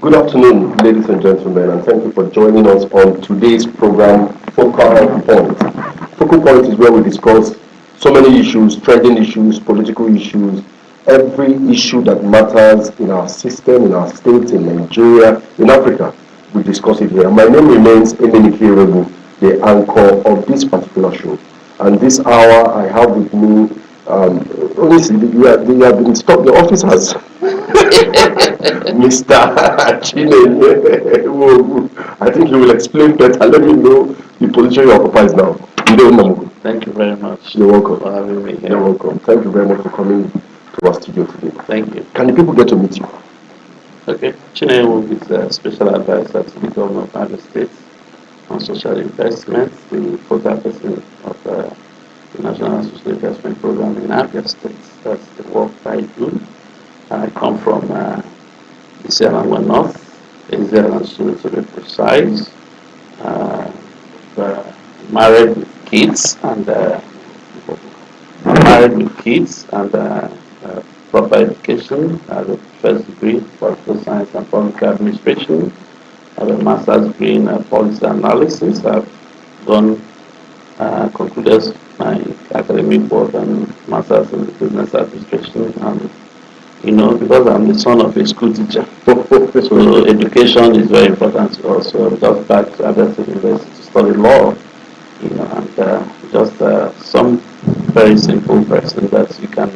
Good afternoon, ladies and gentlemen, and thank you for joining us on today's program, Focal Point. Focal Point is where we discuss so many issues, trending issues, political issues, every issue that matters in our system, in our state, in Nigeria, in Africa. We discuss it here. My name remains Emenike Rebu, the anchor of this particular show. And this hour I have with me, honestly, you have been stopped, the office has Mr. Chinenye Nwaogu. I think you will explain better. Let me know the position you occupy now. Thank you very much. You're welcome. For having me here. You're welcome. Thank you very much for coming to our studio today. Thank you. Can the people get to meet you? Okay. Chinenye Nwaogu is a special advisor to the Governor of Abia State on social investment, the focal person of the National Social Investment Program in Abia State. That's the work I do. I come from the Sierra North, Israel to be precise. Married with kids and proper education. I have a first degree in political science and public administration. I have a master's degree in policy analysis. I've done concluded my academic work and master's in business administration. And because I'm the son of a school teacher, so education is very important to us. So I just back to Abia State University to study law, and just some very simple person that you can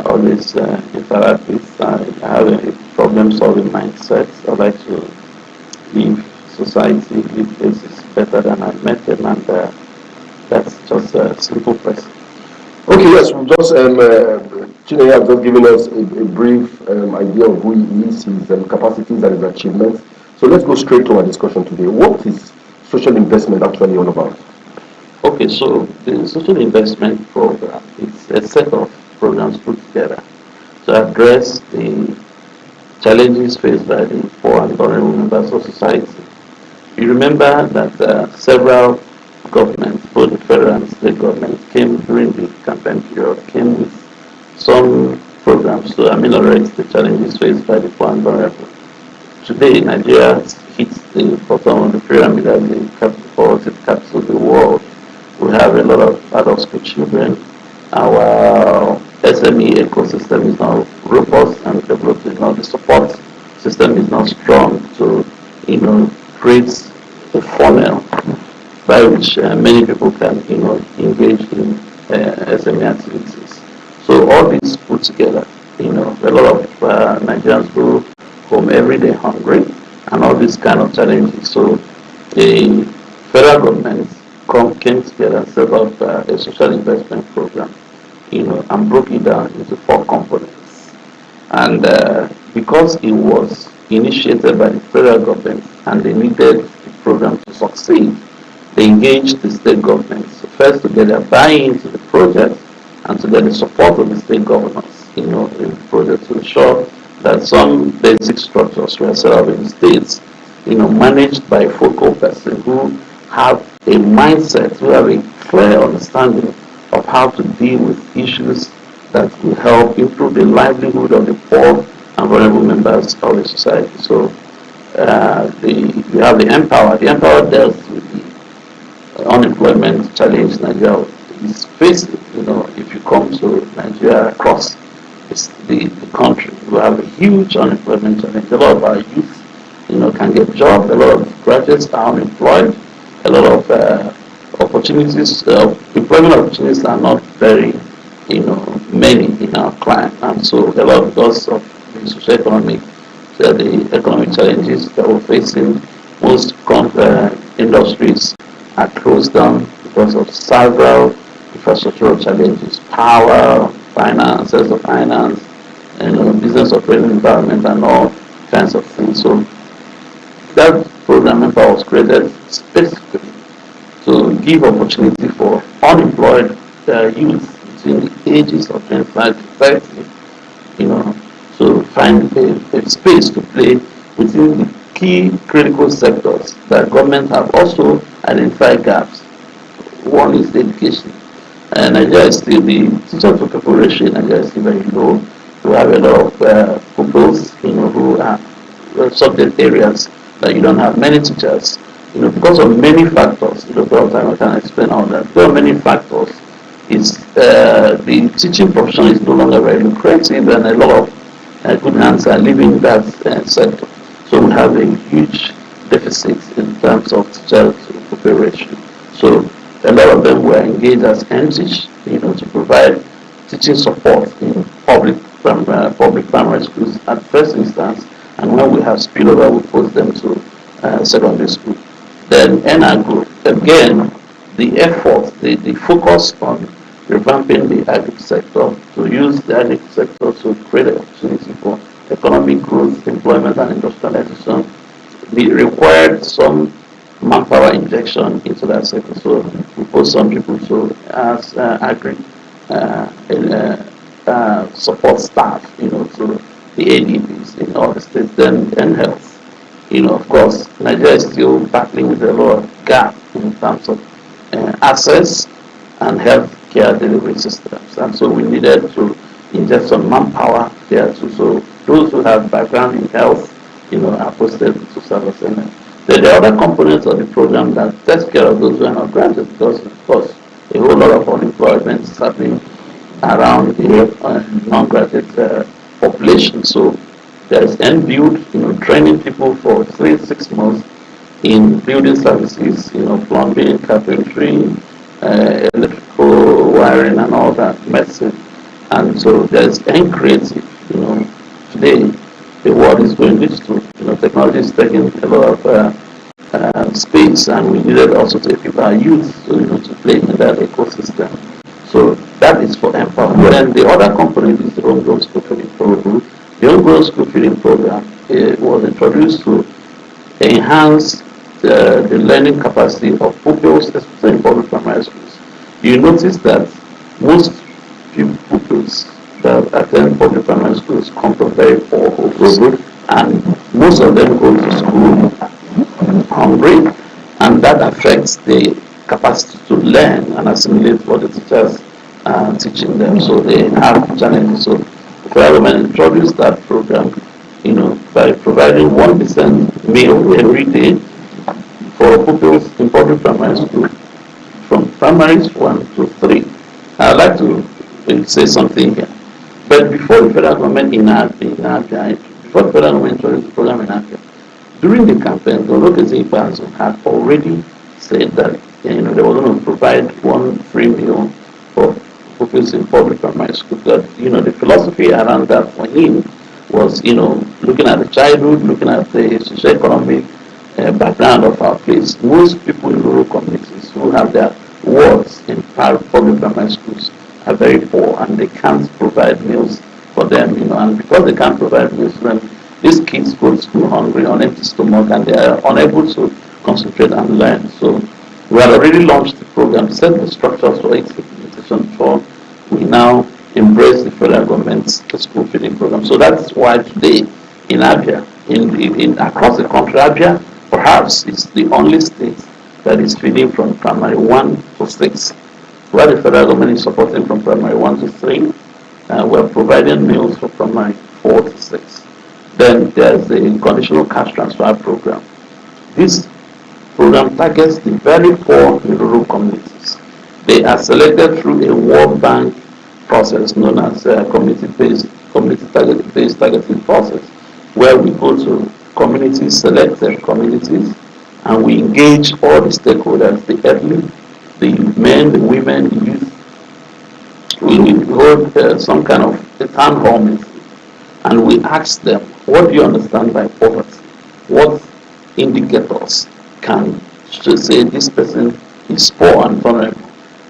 always interact with. I have a problem-solving mindset. I like to leave society, leave places better than I met them, and that's just a simple person. Okay, yes, we've just, Chinenye has just given us a brief idea of who he is, his capacities and his achievements. So let's go straight to our discussion today. What is social investment actually all about? Okay, so the social investment program is a set of programs put together to address the challenges faced by the poor and vulnerable members of society. You remember that several governments, both the federal and state governments, came during the campaign period, came with some programs to ameliorate the challenges faced by the poor and vulnerable. Today, Nigeria hits the bottom of the pyramid as the poverty capital of the world. We have a lot of adult school children. Our SME ecosystem is not robust and developed. The support system is not strong to, create a funnel by which many people can, engage in SME activities. So all these put together, a lot of Nigerians go home every day hungry, and all these kind of challenges. So the federal government came together and set up a social investment program, and broke it down into 4 components. And because it was initiated by the federal government and they needed the program to succeed, they engaged the state governments first to get their buy-in into the project and to get the support of the state governors, in the project to ensure that some basic structures were set up in the states, managed by a focal person who have a mindset, who have a clear understanding of how to deal with issues that will help improve the livelihood of the poor and vulnerable members of the society. So we have the Empower. The Empower deals with the unemployment challenge Nigeria is facing. If you come to Nigeria across the country, we have a huge unemployment challenge. A lot of our youth, can get jobs. A lot of graduates are unemployed. A lot of opportunities, employment opportunities are not very, many in our climate, and so a lot because of the socio-economic, the economic challenges that we're facing. Most industries are closed down because of several infrastructural challenges, power, finance, access to finance, business operating environment, and all kinds of things. So that program Empower was created specifically to give opportunity for unemployed youth between the ages of 25 to 30, to find a space to play within the key critical sectors that government have also identified gaps. One is education. Nigeria is still the teacher to people ratio in Nigeria is still very low. We have a lot of pupils, who are subject areas that you don't have many teachers. Because of many factors. I can explain all that. There are many factors. The teaching profession is no longer very lucrative, and a lot of good hands are leaving that sector. So we have a huge deficit in terms of teacher to pupil ratio. So a lot of them were engaged as MTeach, to provide teaching support in public primary schools at first instance, and when we have spillover, we post them to secondary school. Then NR group, again, the effort, the focus on revamping the agri sector, to use the agri sector to create an opportunity for economic growth, employment, and industrialization, required some manpower injection into that sector. So we put some people to as agri support staff, to the ADBs in all the states, then health. Of course, Nigeria is still battling with a lot of gap in terms of access and health care delivery systems. And so we needed to inject some manpower there too. So those who have background in health, are posted to service. And then the other components of the program that takes care of those who are not granted, because of course a whole lot of unemployment is happening around the non-graduate population. So there's NBuild, training people for 3-6 months in building services, plumbing, carpentry, electrical wiring, and all that, medicine. And so there's Creative. Today the world is going digital. Technology is taking a lot of space, and we needed also to equip our youth, to play in that ecosystem. So that is for empowerment. And the other component is the homegrown school feeding program. The homegrown school feeding program was introduced to enhance the learning capacity of pupils, especially in public primary schools. You notice that most pupils that attend public primary schools come from very poor homes, and most of them go to school hungry, and that affects the capacity to learn and assimilate what the teachers are teaching them. So they have challenges. So the government introduced that program, by providing 1% meal every day for pupils in public primary school from primaries 1 to 3. I'd like to say something here. But before the federal government before the federal government introduced the program in Abia, during the campaign, Governor Okezie Ikpeazu had already said that they were going to provide 1 free meal for pupils in public primary school. That the philosophy around that for him was looking at the childhood, looking at the socio-economic background of our place. Most people in rural communities who have their wards in public primary schools are very poor, and they can't provide meals for them, and because they can't provide meals for them, these kids go to school hungry, on empty stomach, and they are unable to concentrate and learn. So we had already launched the program, set the structures for its implementation before we now embrace the federal government's school feeding program. So that's why today in Abia, across the country, Abia perhaps is the only state that is feeding from primary 1 to 6, where the federal government is supporting from primary 1 to 3. We're providing meals for primary 4 to 6. Then there's the Unconditional cash transfer program. This program targets the very poor in rural communities. They are selected through a World Bank process known as community-based targeting process, where we go to communities, selected communities, and we engage all the stakeholders, the elderly, the men, the women, the youth. We hold some kind of a town hall meeting, and we ask them, what do you understand by poverty? What indicators can say this person is poor and vulnerable?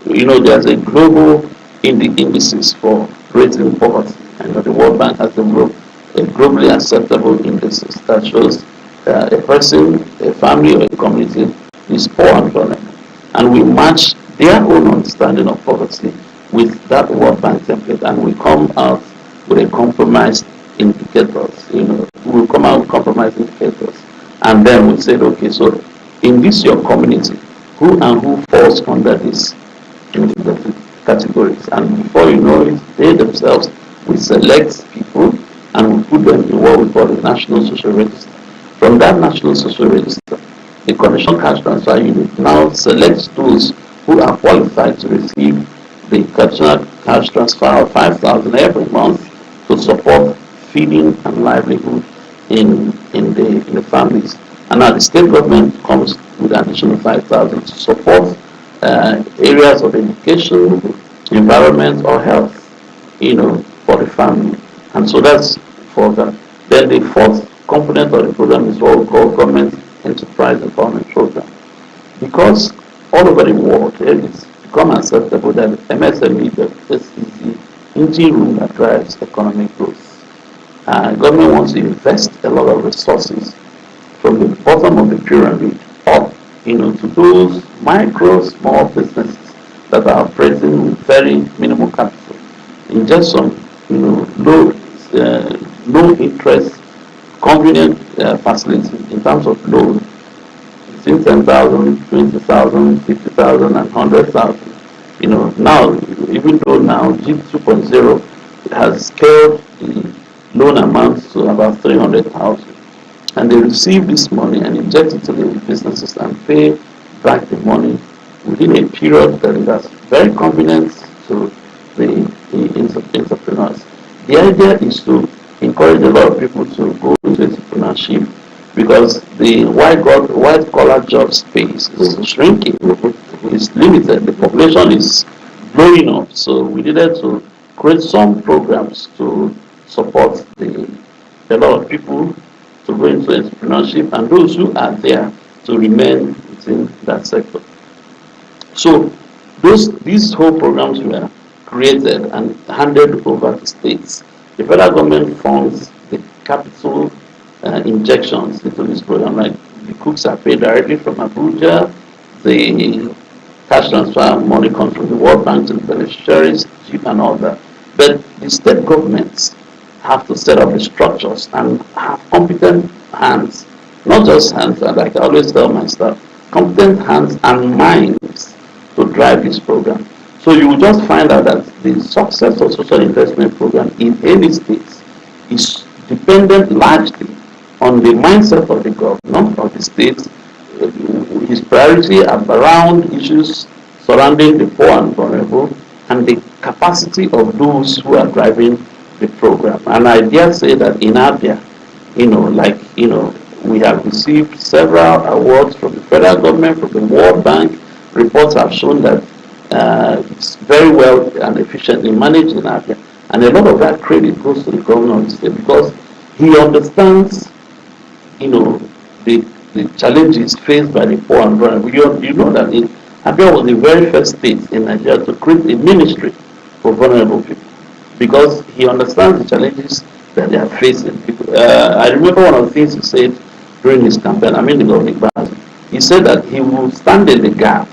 There's a global indices for rating poverty, and the World Bank has developed a globally acceptable indices that shows a person, a family, or a community is poor and vulnerable. And we match their own understanding of poverty with that World Bank template, and we come out with a compromised indicators. We'll come out with compromised indicators, and then we said, okay, so in this your community, who falls under these categories, and before you know it, they themselves will select people and we put them in what we call the National Social Register. From that National Social Register, the Conditional Cash Transfer Unit now selects those who are qualified to receive the conditional cash transfer of 5,000 every month to support feeding and livelihood in the families. And now the state government comes with additional 5,000 to support areas of education, environment, or health, for the family. And so that's for that. Then the fourth component of the program is what we call Government Enterprise Empowerment Program. Because all over the world, it's become acceptable that MSME is the engine room that drives economic growth. Government wants to invest a lot of resources from the bottom of the pyramid up, to those micro, small businesses that are operating with very minimal capital in just some, low interest, convenient facilities in terms of loan, between 10,000, 20,000, 50,000, and 100,000. Now, even though now GIP 2.0 has scaled the loan amounts to about 300,000, and they receive this money and inject it to the businesses and pay back the money within a period that is very convenient to the entrepreneurs. The idea is to encourage a lot of people to go into entrepreneurship because the white collar job space is shrinking. It's limited. The population is growing up, so we needed to create some programs to support a lot of people to go into entrepreneurship and those who are there to remain within that sector. So these whole programs were created and handed over to states. The federal government funds the capital injections into this program, like the cooks are paid directly from Abuja, the cash transfer money comes from the World Bank to the beneficiaries, GIP and all that. But the state governments have to set up the structures and have competent hands, not just hands, like I always tell my staff, competent hands and minds to drive this program. So you will just find out that the success of social investment program in any state is dependent largely on the mindset of the governor of the state, his priority around issues surrounding the poor and vulnerable, and the capacity of those who are driving the program. And I dare say that in Abia, we have received several awards from the federal government, from the World Bank. Reports have shown that it's very well and efficiently managed in Abia. And a lot of that credit goes to the governor of the state because he understands, the challenges faced by the poor and vulnerable. You know that Abia was the very first state in Nigeria to create a ministry for vulnerable people because he understands the challenges that they are facing. I remember one of the things he said during his campaign, the Governor Ikpeazu. He said that he will stand in the gap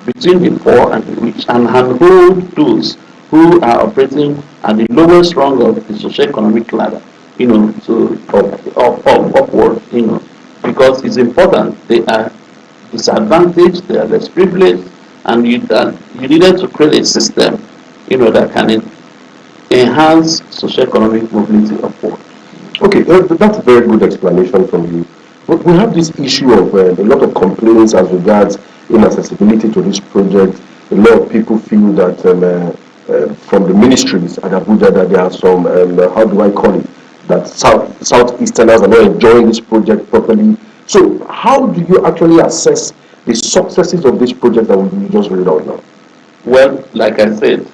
between the poor and the rich and handhold those who are operating at the lowest rung of the socio-economic ladder, to upward, because it's important. They are disadvantaged, they are less privileged, and you needed to create a system, that can enhance socio-economic mobility upward. Okay, that's a very good explanation from you. But we have this issue of a lot of complaints as regards inaccessibility to this project. A lot of people feel that from the ministries at Abuja that there are some, how do I call it, that Southeasterners are not enjoying this project properly. So how do you actually assess the successes of this project that we just read out now? Well, like I said,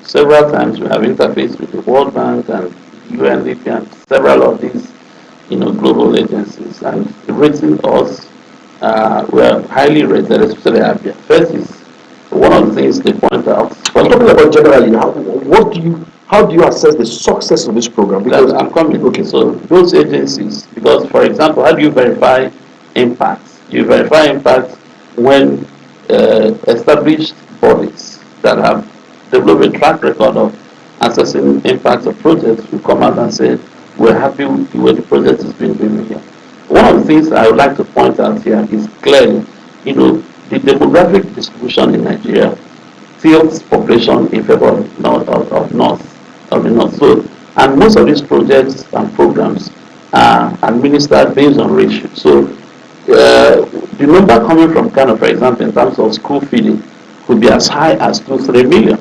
several times we have interfaced with the World Bank and UNDP and several of these, global agencies, and rating us, we are highly rated, especially Abia. First is one of the things they point out. I'm talking about generally. How do you assess the success of this program? Because I'm coming. Okay, so those agencies, because for example, how do you verify impact? You verify impact when established bodies that have developed a track record of assessing impact of projects will come out and say, we're happy with the way the project is being done here. One of the things I would like to point out here is clearly, the demographic distribution in Nigeria tilts population in favor of the north. So, and most of these projects and programs are administered based on ratio. So the number coming from Kano, for example, in terms of school feeding, could be as high as 2-3 million.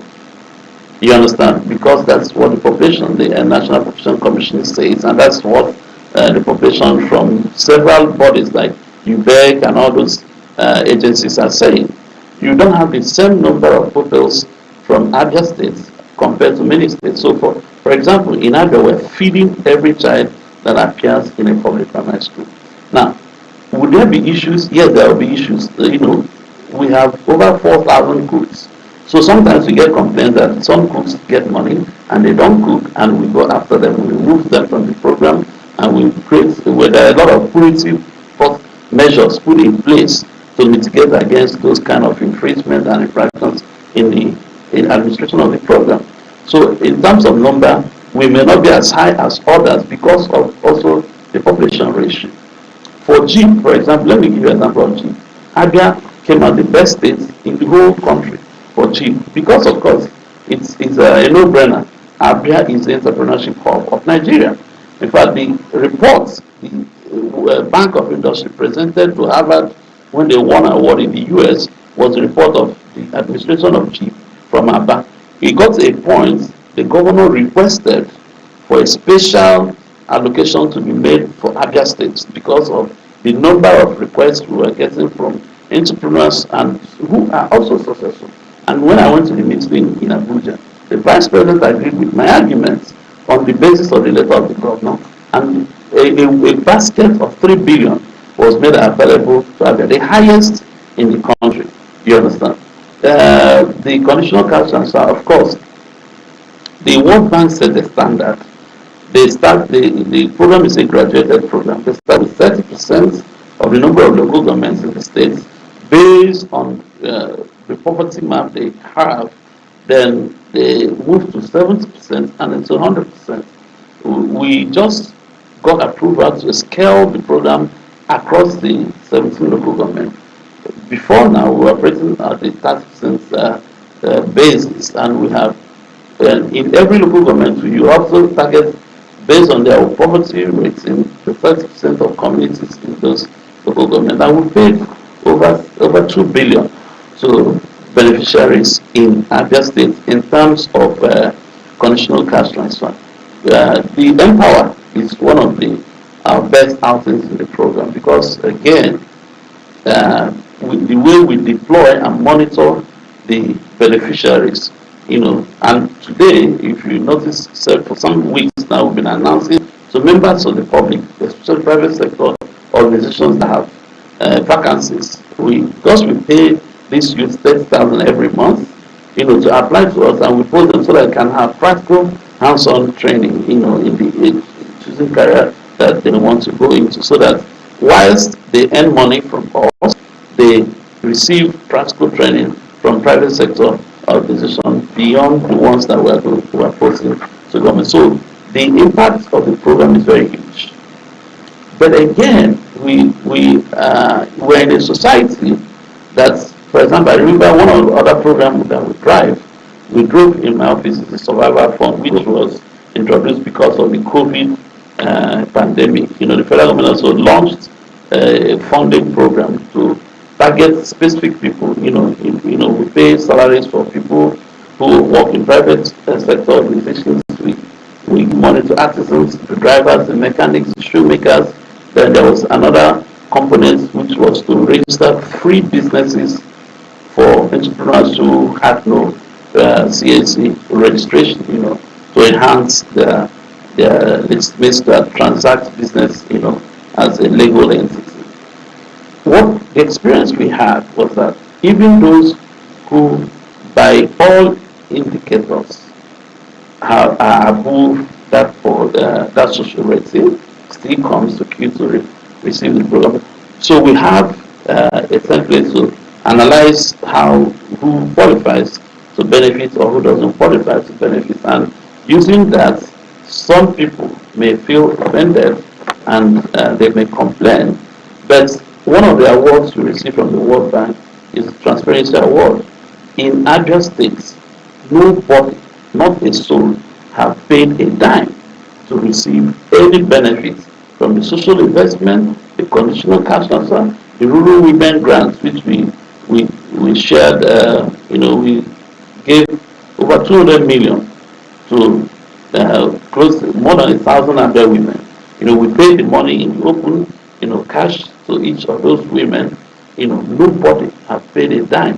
You understand? Because that's what the population, the National Population Commission says, and that's what the population from several bodies like UBEC and all those agencies are saying. You don't have the same number of pupils from Abia State compared to many states. So, for example, in Abia, we're feeding every child that appears in a public primary school. Now, would there be issues? Yes, there will be issues. We have over 4,000 cooks. So sometimes we get complaints that some cooks get money and they don't cook, and we go after them, we remove them from the program, and we create, where there are a lot of punitive measures put in place to mitigate against those kind of infringements and infractions in the administration of the program. So in terms of number, we may not be as high as others because of also the population ratio. For G, for example, let me give you an example of G. Abia came out the best state in the whole country for G, because of course it's a no-brainer. Abia is the entrepreneurship hub of Nigeria. In fact, the reports the Bank of Industry presented to Harvard when they won an award in the US was a report of the administration of G from Abia. It got to a point the governor requested for a special allocation to be made for Abia State because of the number of requests we were getting from entrepreneurs and who are also successful. And when I went to the meeting in Abuja, the vice president agreed with my arguments on the basis of the letter of the governor, and a basket of 3 billion was made available to Abia, the highest in the country. You understand? The conditional cash transfer, of course, the World Bank set the standard. The program is a graduated program. They start with 30% of the number of local governments in the states based on the poverty map they have. Then they move to 70% and then to 100%. We just got approval to scale the program across the 17 local governments. Before now, we were operating at the 30% basis, and we have in every local government, you also target based on their poverty rates in the 30% of communities in those local governments. And we paid over 2 billion to beneficiaries in Abia State in terms of conditional cash transfer. The Empower is one of our best outings in the program because, again, the way we deploy and monitor the beneficiaries, and today, if you notice, for some weeks now, we've been announcing to members of the public, especially private sector organizations that have vacancies. Because we pay these youth 30,000 every month, to apply to us, and we post them so that they can have practical hands-on training, in the choosing career that they want to go into, so that whilst they earn money from us, they receive practical training from private sector organizations beyond the ones that we are posting to government. So the impact of the program is very huge. But again, we're in a society that's, for example, I remember one of the other programs that we drove in my office is the Survival Fund, which was introduced because of the COVID pandemic. The federal government also launched a funding program to target specific people. We pay salaries for people who work in private sector organizations. We monitor artisans, the drivers, the mechanics, the shoemakers. Then there was another component which was to register free businesses for entrepreneurs who had no CAC registration, to enhance their legitimacy to transact business, as a legal entity. What the experience we had was that even those who, by all indicators, are above that social rating, still comes to queue to receive the program. So we have a template to analyze who qualifies to benefit or who doesn't qualify to benefit, and using that, some people may feel offended and they may complain, but one of the awards we receive from the World Bank is the Transparency Award. In Abia State, nobody, not a soul, have paid a dime to receive any benefit from the social investment, the conditional cash transfer, the rural women grants, which we shared, we gave over 200 million to close more than 1,000 Abia women. We paid the money in the open, cash to each of those women. Nobody has paid a dime.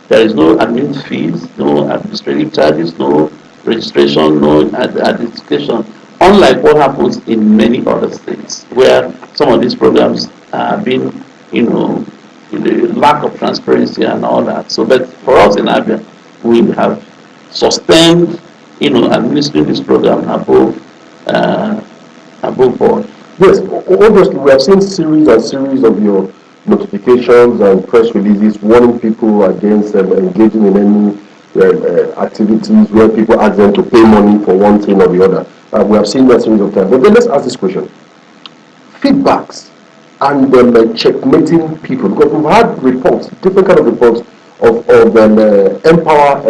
There is no admin fees, no administrative charges, no registration, no identification. Unlike what happens in many other states, where some of these programs have been, the lack of transparency and all that. So, but for us in Abia, we have sustained, administering this program above board. Yes, obviously we have seen series and series of your notifications and press releases warning people against engaging in any activities where people ask them to pay money for one thing or the other. We have seen that series of times. But then let's ask this question. Feedbacks and checkmating people, because we've had reports, different kind of reports of Empower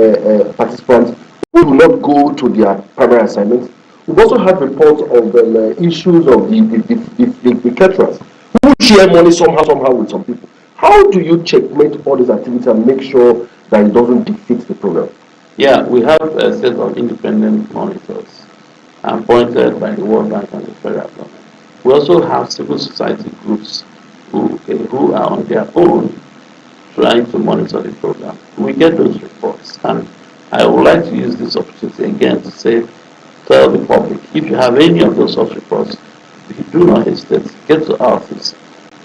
participants who do not go to their primary assignments. We've also had reports of issues of the caterers who share money somehow with some people. How do you checkmate all these activities and make sure that it doesn't defeat the program? Yeah, we have a set of independent monitors appointed by the World Bank and the federal government. We also have civil society groups who are on their own trying to monitor the program. We get those reports, and I would like to use this opportunity again to tell the public, if you have any of those such reports, if you do not hesitate, get to our office.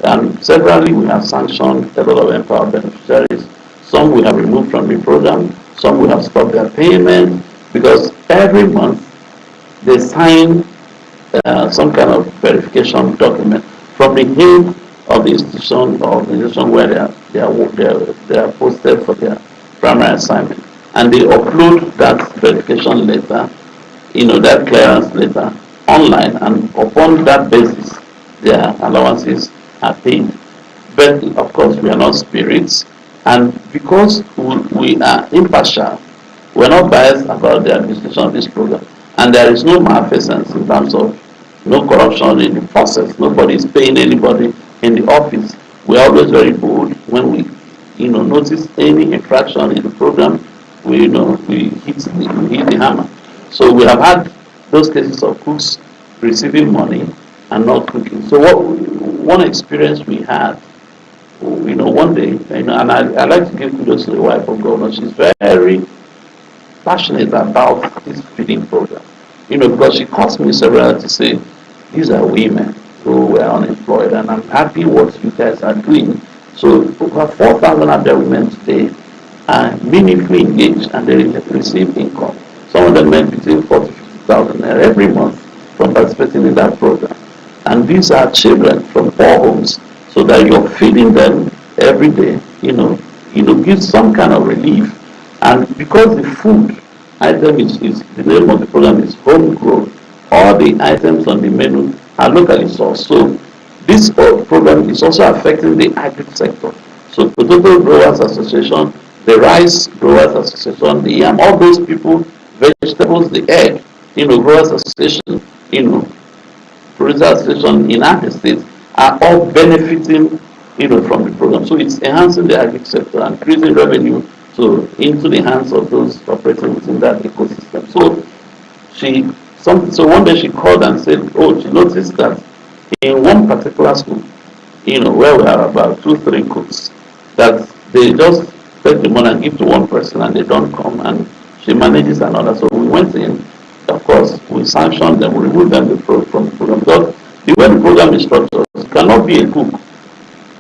And severally, we have sanctioned a lot of Empower beneficiaries. Some we have removed from the program, some we have stopped their payment, because every month they sign some kind of verification document from the head of the institution or organization where they are posted for their primary assignment, and they upload that verification letter, that clearance letter online, and upon that basis their allowances are paid. But of course we are not spirits, and because we are impartial, we are not biased about the administration of this program, and there is no malfeasance in terms of no corruption in the process. Nobody is paying anybody in the office. We are always very bold when we notice any infraction in the program. We hit the hammer. So we have had those cases of cooks receiving money and not cooking. So one experience we had, one day, and I like to give kudos to the wife of Governor. She's very passionate about this feeding program. Because she calls me several times to say, these are women who were unemployed, and I'm happy what you guys are doing. So over 4,000 of their women today are meaningfully engaged, and they receive income. Some of them make between 40,000 to 50,000 every month from participating in that program. And these are children from poor homes, so that you're feeding them every day, gives some kind of relief. And because the food item is the name of the program is homegrown, all the items on the menu are locally sourced. So this program is also affecting the agri sector. So Potato Growers Association, the Rice Growers Association, the yam, all those people, vegetables, the egg, Growers Association, Producer Association in our state are all benefiting, from the program. So it's enhancing the agri sector and increasing revenue into the hands of those operating within that ecosystem. So one day she called and said, oh, she noticed that in one particular school, where we have about 2-3 cooks, that they just take the money and give to one person and they don't come, and she manages another. So we went in, of course, we sanctioned them, we removed them from the program. Because the way the program is structured, you cannot be a cook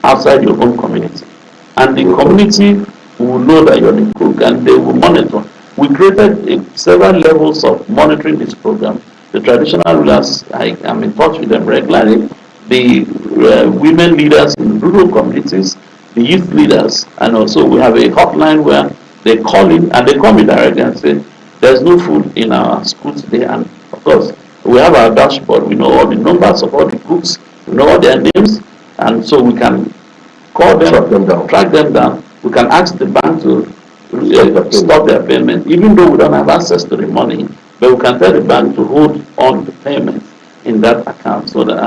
outside your own community. And the community will know that you're the cook, and they will monitor. We created several levels of monitoring this program. The traditional rulers, I am in touch with them regularly. The women leaders in rural communities, the youth leaders, and also we have a hotline where they call in, and they call me directly and say, there's no food in our school today. And of course, we have our dashboard. We know all the numbers of all the cooks, we know all their names, and so we can call them, track them down. We can ask the bank to stop their payment, even though we don't have access to the money, but we can tell the bank to hold on the payment in that account, so that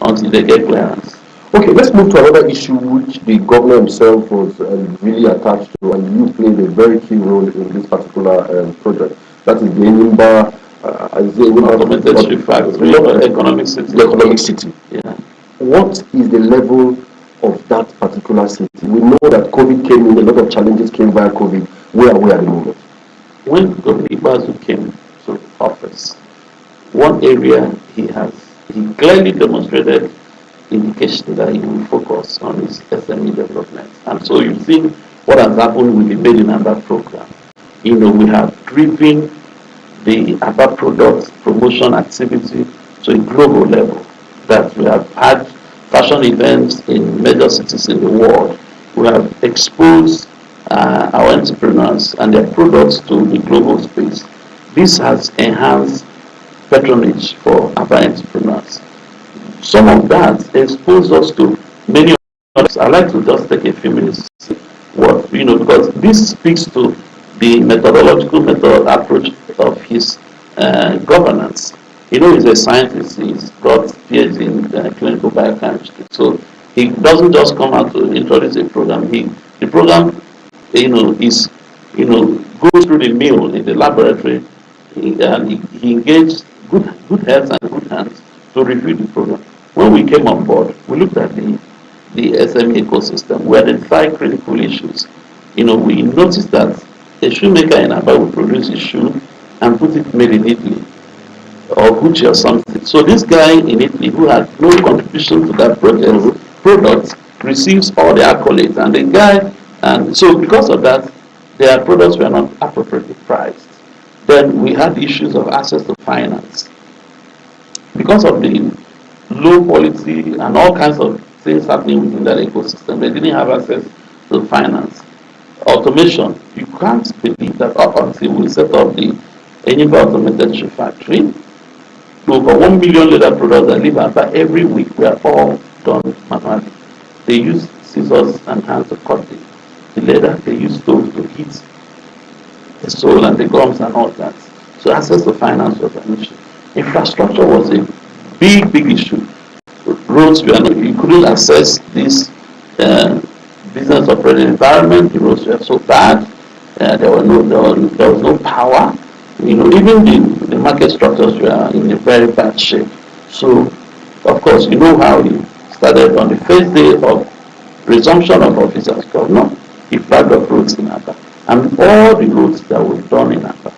until they get clearance. Okay, let's move to another issue which the governor himself was really attached to, and you played a very key role in this particular project. That is the Enimba, Automated Shoe Factory, economic city. The economic city. Yeah. What is the level of that particular city? We know that COVID came in, a lot of challenges came via COVID. Where are we at the moment? When Governor Ikpeazu came to office, one area he clearly demonstrated indication that he will focus on his SME development. And so you see what has happened with the Made in Abia program. We have driven the Abia product promotion activity to a global level, that we have had fashion events in major cities in the world. We have exposed our entrepreneurs and their products to the global space. This has enhanced patronage for Abia entrepreneurs. Some of that exposed us to many others. I'd like to just take a few minutes to see what, because this speaks to the methodological approach of his governance. He's a scientist. He's got PhD in clinical biochemistry. So he doesn't just come out to introduce a program. The program, is, goes through the mill in the laboratory, and he engaged good heads and good hands to review the program. When we came on board, we looked at the SME ecosystem. We identified critical issues. We noticed that a shoemaker in Abia would produce a shoe and put it made in Italy or Gucci or something. So this guy in Italy who had no contribution to that product receives all the accolades, and so because of that, their products were not appropriately priced. Then we had issues of access to finance. Because of the low quality and all kinds of things happening within that ecosystem, they didn't have access to finance. Automation, you can't believe that up until we set up the Enimba Automated Shoe Factory, over 1 million leather products that live about every week were all done manually. They use scissors and hands to cut the leather. They use stoves to heat the sole and the gums and all that. So access to finance was an issue. Infrastructure was a big issue. Roads you couldn't access this business operating environment. The roads were so bad. There was no power. Even the market structures were in a very bad shape. So, of course, how he started on the first day of resumption of office as governor. He flagged up roads in Abia, and all the roads that were done in Abia.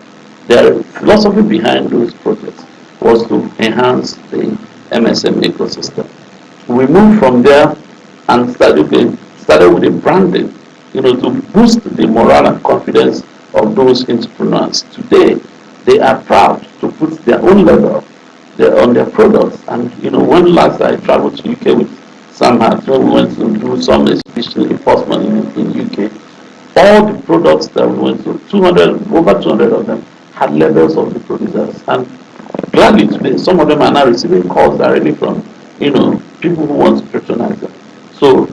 The philosophy behind those projects was to enhance the MSM ecosystem. We moved from there and started with the branding, to boost the morale and confidence of those entrepreneurs. Today, they are proud to put their own level on their products. And when last I traveled to UK with Sam Hart, we went to do some exhibition enforcement in UK. All the products that we went to, over 200 of them, had labels of the producers. And gladly today, some of them are now receiving calls directly from, people who want to patronize them. So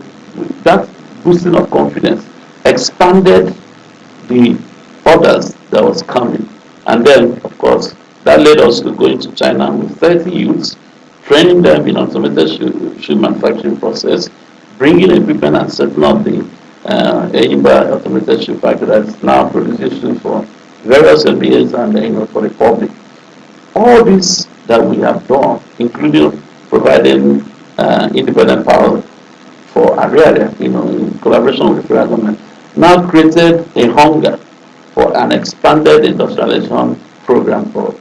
that boosting of confidence expanded the orders that was coming. And then, of course, that led us to go into China with 30 youths, training them in automated shoe manufacturing process, bringing equipment and setting up the Enimba Automated Shoe Factory that's now producing shoes for various MBAs and for the public. All this that we have done, including providing independent power for area, in collaboration with the federal government, now created a hunger for an expanded industrialization program for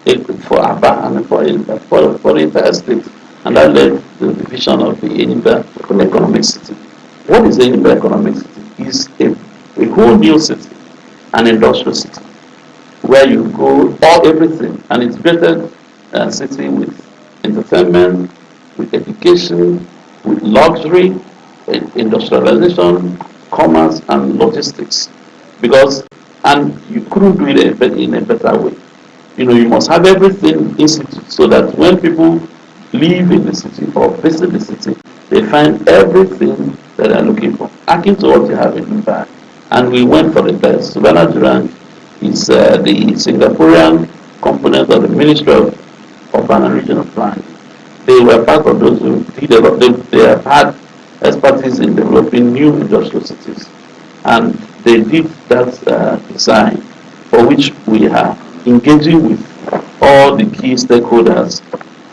Abia and for the entire state, and that led to the vision of the Enimba Economic City. What is the Enimba Economic City? It's a whole new city, an industrial city, where you go everything, an integrated city with entertainment, with education, with luxury, industrialization, commerce, and logistics. And you couldn't do it in a better way. You must have everything instituted so that when people live in the city or visit the city, they find everything that they're looking for, akin to what you have in Dubai. And we went for the best. Savannah Durang is the Singaporean component of the Ministry of Urban and Regional Planning. They they were part of those who did a lot. They have had expertise in developing new industrial cities, and they did that design, for which we are engaging with all the key stakeholders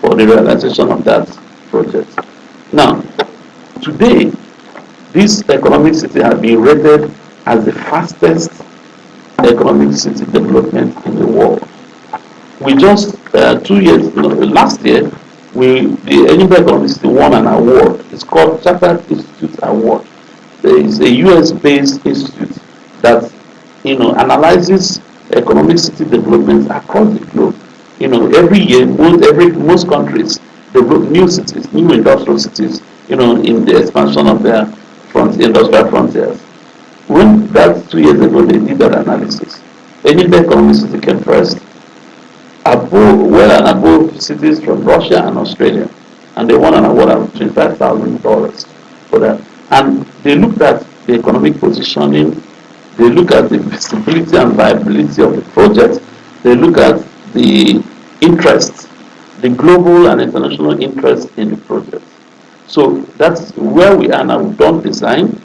for the realization of that project. Now, today, this economic city has been rated as the fastest economic city development in the world. We just 2 years, no, last year, the Edinburgh Economic City won an award. It's called Chartered Institute Award. There is a US-based institute that analyzes economic city developments across the globe. Every year, most countries develop new cities, new industrial cities. In the expansion of their industrial frontiers. When that 2 years ago they did that analysis, Edinburgh Economic City came first, well and above cities from Russia and Australia, and they won an award of $25,000 for that. And they looked at the economic positioning, they look at the visibility and viability of the project, they look at the interest, the global and international interest in the project. So that's where we are now. We've done design.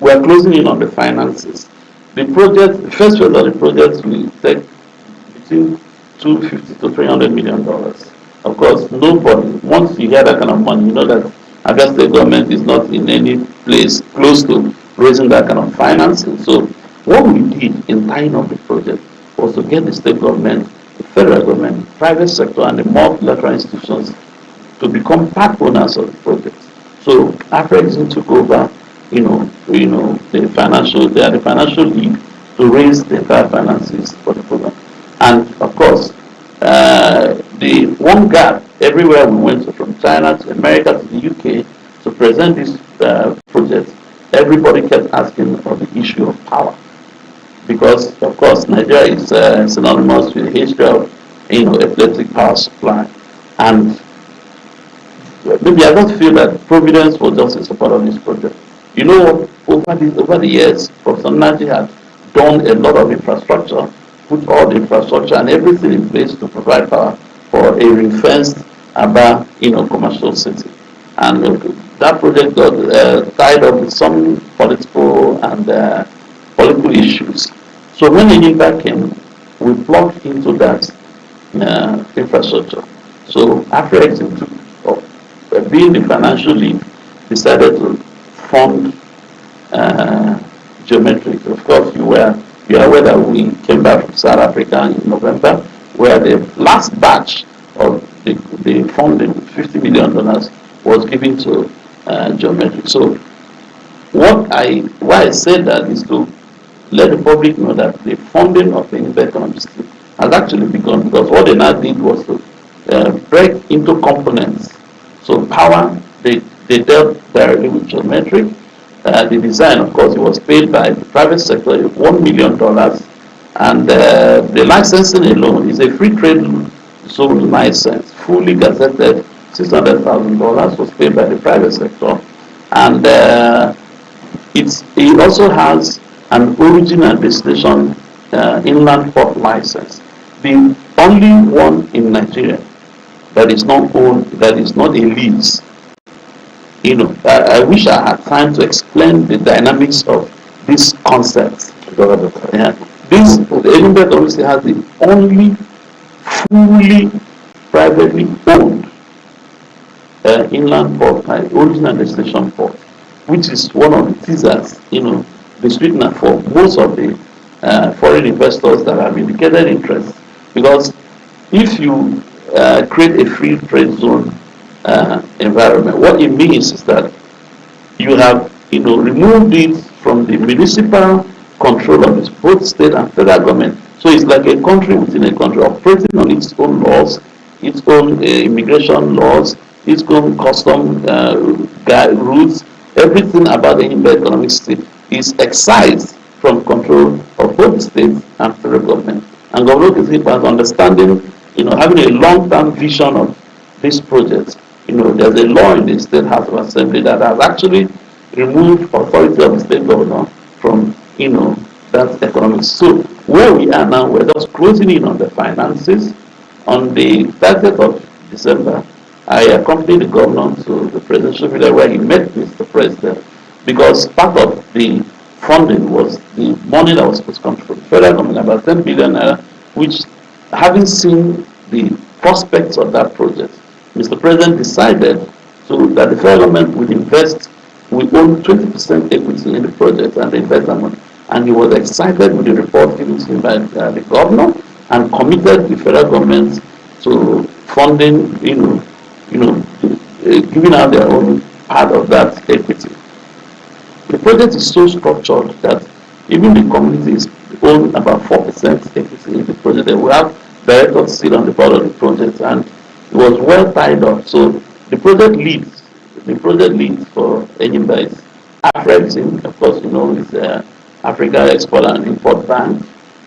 We are closing in on the finances. The project, the first phase of the project will take between $250 to $300 million. Of course, nobody, once you hear that kind of money, you know that Abia State government is not in any place close to raising that kind of financing. So what we did in tying up the project was to get the state government, the federal government, private sector, and the multilateral institutions to become part owners of the project. So Afrexim took over, the financial lead to raise the entire finances for the program. And of course, the one gap everywhere we went, from China to America to the UK, to present this project, everybody kept asking of the issue of power, because of course Nigeria is synonymous with the history of electric power supply, and maybe I don't feel that Providence was just in support of this project. Over the years, Professor Naji had done a lot of infrastructure, put all the infrastructure and everything in place to provide power for a ring-fenced Abia, commercial city. And that project got tied up with some political issues. So when Enigma came, we plugged into that infrastructure. So after Exim took, being the financial lead, decided to fund Geometric. Of course, you are aware that we came back from South Africa in November, where the last batch of the funding, $50 million, was given to Geometric. So why I said that is to let the public know that the funding of the Edinburgh Economic City has actually begun, because what they now did was to break into components. So power, they dealt directly with Geometric. The design, of course, it was paid by the private sector, $1 million, and the licensing alone is a free trade zone license, fully gazetted, $600,000 was paid by the private sector, and it also has an origin and destination inland port license, the only one in Nigeria that is not owned, that is not a lease. I wish I had time to explain the dynamics of this concept. Yeah. The Edinburgh Economic City has the only fully privately owned inland port, origin and destination port, which is one of the teasers, the sweetener for most of the foreign investors that have indicated interest. Because if you create a free trade zone environment, what it means is that you have removed it from the municipal control of both state and federal government. So it's like a country within a country, operating on its own laws, its own immigration laws, its own custom rules. Everything about the Edinburgh Economic City is excised from control of both state and federal government. And Governor Okezie Ikpeazu, understanding, having a long-term vision of this project, there's a law in the State House of Assembly that has actually removed authority of the state governor from, that economics. So where we are now, we're just closing in on the finances. On the 30th of December, I accompanied the governor to the presidential villa where he met Mr. President, because part of the funding was the money that was supposed to come from the federal government, about 10 billion naira, which, having seen the prospects of that project, Mr. President decided that the federal government would invest, we own 20% equity in the project and invest that money. And he was excited with the report given to him by the governor, and committed the federal government to funding, giving out their own part of that equity. The project is so structured that even the communities own about 4% equity in the project. They will have directors sit on the board of the project, and it was well tied up. So the project lead for Enyimba is Afrexim, of course, is Africa Export and Import Bank,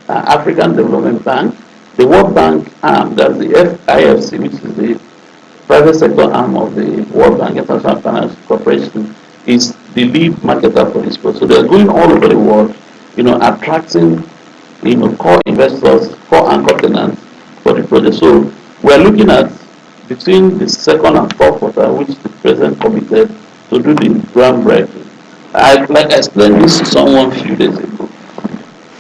African Development Bank, the World Bank arm, that's the IFC, which is the private sector arm of the World Bank, International Finance Corporation, is the lead marketer for this project. So they're going all over the world, attracting, core investors, core anchor tenants for the project. So we're looking at between the second and fourth quarter, which the president committed to do the groundbreaking. I explained this to someone a few days ago.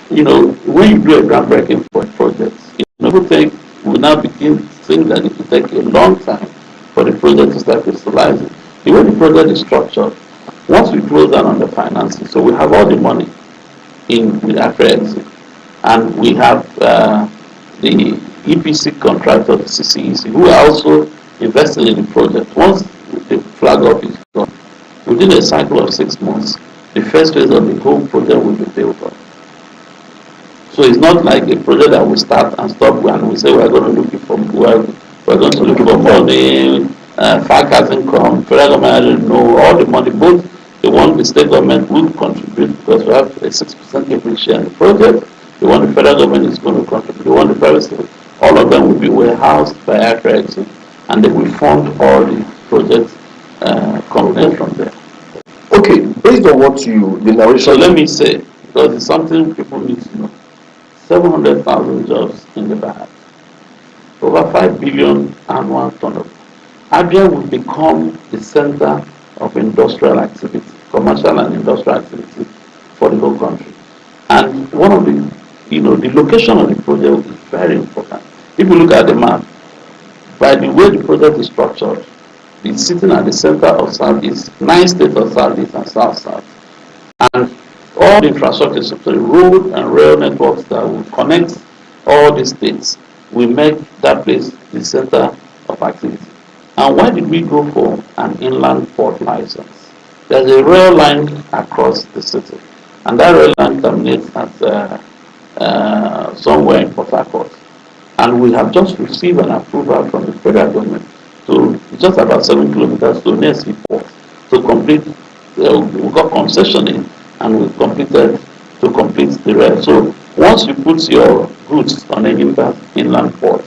When you do a groundbreaking for a project, people will now begin to think that it will take a long time for the project to start crystallizing. The way the project is structured, once we close down on the financing, so we have all the money in with Afrexim, and we have the EPC contractor, the CCEC, who are also investing in the project. Once the flag off is gone, within a cycle of 6 months, the first phase of the whole project will be built up. So it's not like a project that will start and stop and we say we're going to look for money, FAC hasn't come, federal government doesn't know all the money, both the state government will contribute because we have a 6% equity share in the project, the one the federal government is going to contribute, the one the private sector, all of them will be warehoused by Afrexim, and they will fund all the projects coming from there. Okay, based on the narration. So let me say, because it's something people need to know. 700,000 jobs in the Bahad, over 5 billion annual turnover. Abia will become the center of industrial activity, commercial and industrial activity for the whole country. And one of the location of the project is very important. If you look at the map, by the way the project is structured, it's sitting at the center of Southeast, 9 states of Southeast and South-South. And all the infrastructure, so the road and rail networks that will connect all the states will make that place the center of activity. And why did we go for an inland port license? There's a rail line across the city, and that rail line terminates at somewhere in Port Harcourt. And we have just received an approval from the federal government to just about 7 kilometers to Nessie Port to complete. We got concession in, and we completed to complete the rail. So once you put your goods on an inland port,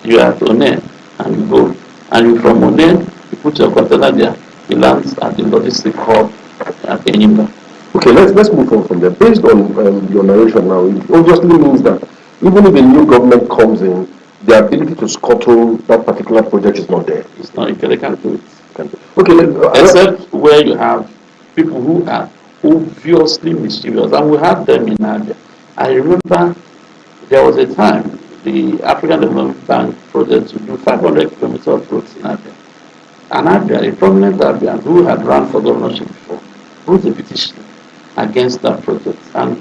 you are at One and you go. And you from One, you put your container there, it lands at the logistic hub at Enyimba. Okay, let's move on from there. Based on your narration now, it obviously means that even if a new government comes in, the ability to scuttle that particular project is not there. It's not, they can't do it. Okay, except where you have people who are obviously mischievous, and we have them in Abia. I remember there was a time the African Development Bank project to do 500 kilometers of roads in Abia. And Abia, a prominent Abian who had run for governorship before, wrote a petition against that project. And